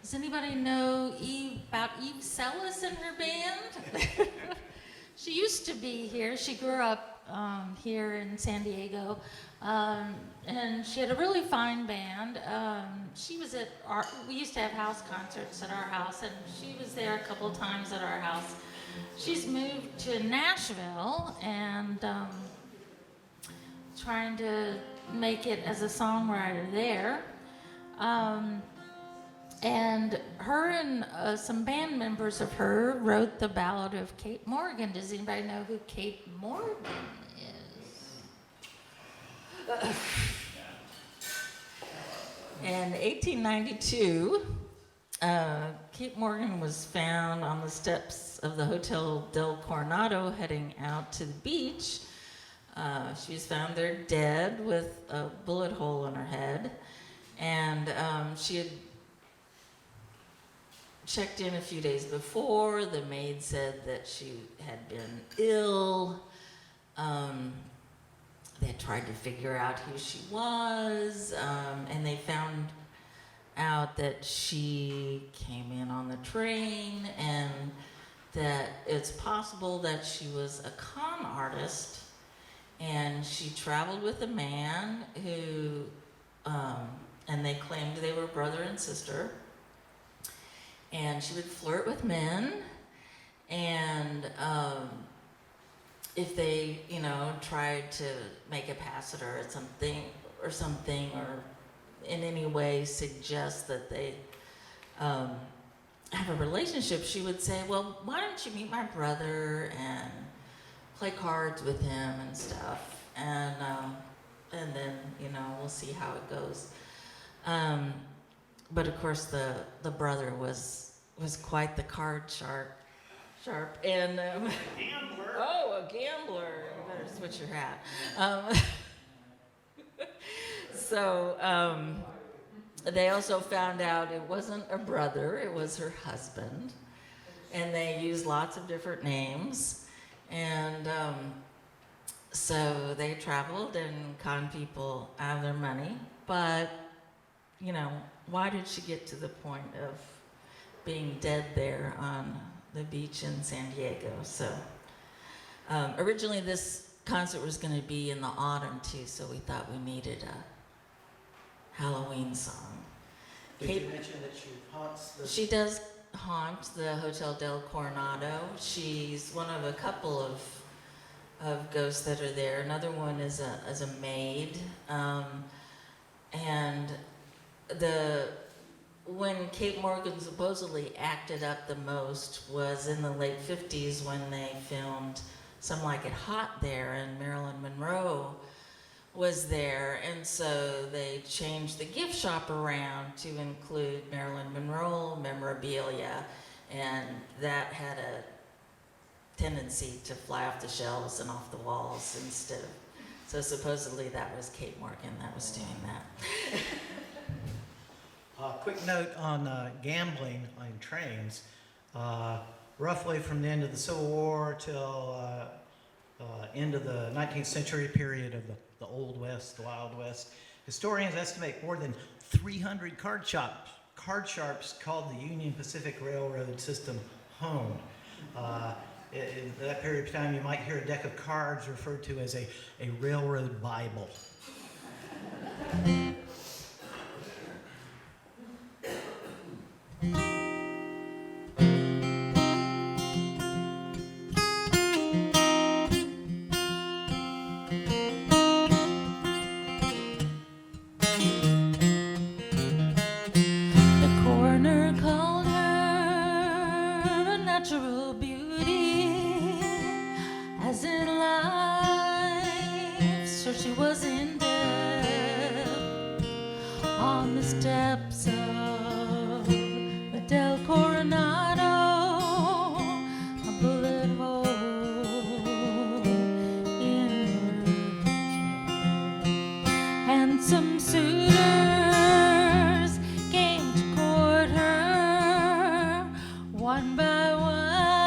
Does anybody know about Eve Sellis and her band? She used to be here. She grew up here in San Diego, and she had a really fine band. She was at we used to have house concerts at our house, and she was there a couple times at our house. She's moved to Nashville and trying to make it as a songwriter there. And her and some band members of her wrote the Ballad of Kate Morgan. Does anybody know who Kate Morgan is? In 1892, Kate Morgan was found on the steps of the Hotel del Coronado heading out to the beach. She was found there dead with a bullet hole in her head. And she had checked in a few days before. The maid said that she had been ill. They had tried to figure out who she was, and they found out that she came in on the train and that it's possible that she was a con artist, and she traveled with a man who, and they claimed they were brother and sister. And she would flirt with men, and if they, tried to make a pass at her at something, or in any way suggest that they have a relationship, she would say, well, why don't you meet my brother and play cards with him and stuff, and then, we'll see how it goes. But of course, the brother was quite the card sharp, and Gambler. Oh, a gambler! You better switch your hat. So they also found out it wasn't a brother; it was her husband, and they used lots of different names, and so they traveled and conned people out of their money, but. Why did she get to the point of being dead there on the beach in San Diego? So originally this concert was going to be in the autumn too, so we thought we needed a Halloween song. Did you mention that she haunts the... She does haunt the Hotel del Coronado. She's one of a couple of ghosts that are there. Another one is a maid, and when Kate Morgan supposedly acted up the most was in the late 50s when they filmed Some Like It Hot there, and Marilyn Monroe was there, and so they changed the gift shop around to include Marilyn Monroe memorabilia, and that had a tendency to fly off the shelves and off the walls instead of, so supposedly that was Kate Morgan that was doing that. Quick note on gambling on trains. Roughly from the end of the Civil War till end of the 19th century period of the Old West, the Wild West, historians estimate more than 300 card sharps called the Union Pacific Railroad system home. In that period of time, you might hear a deck of cards referred to as a railroad Bible. One by one.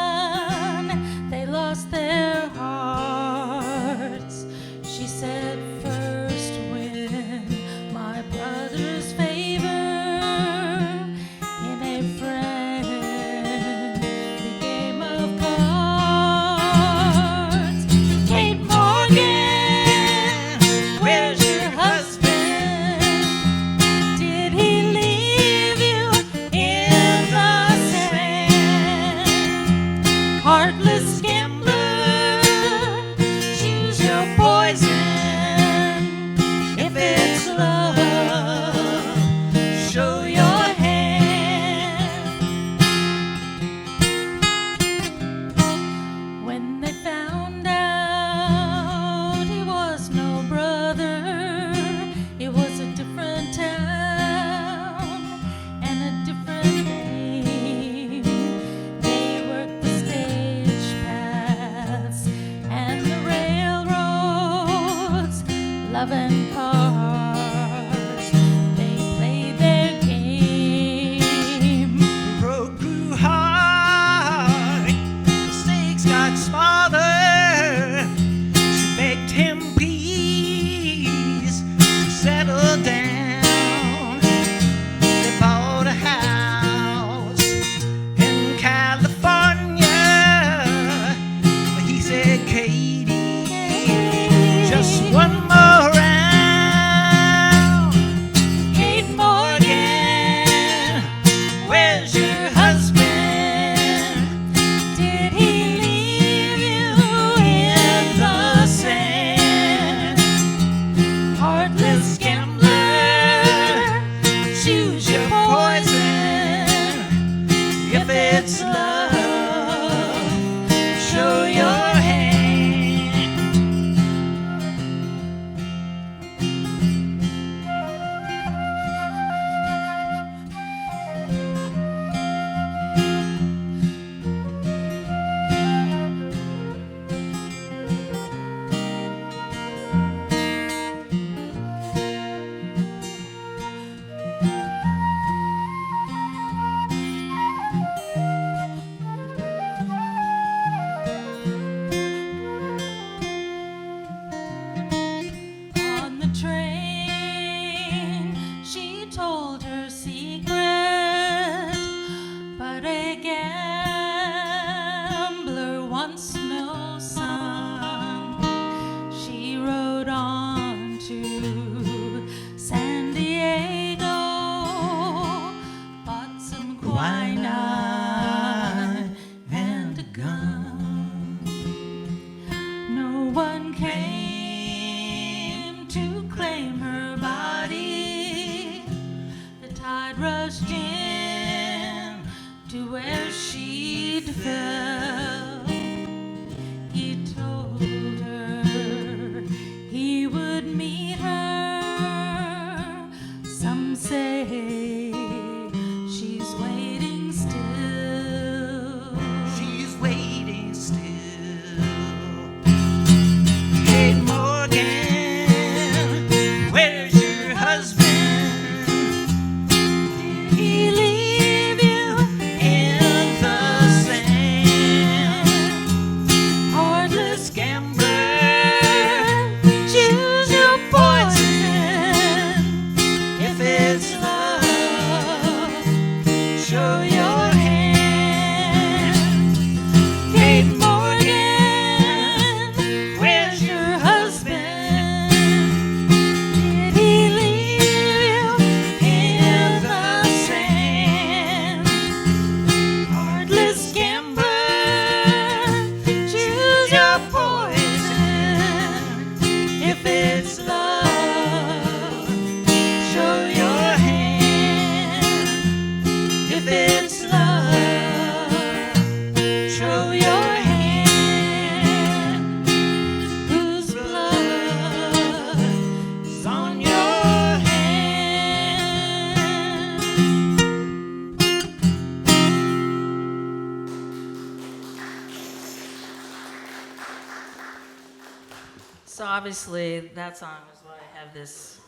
So obviously that song is why I have this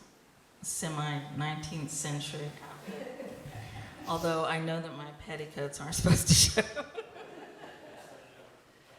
semi-19th century outfit. Although I know that my petticoats aren't supposed to show.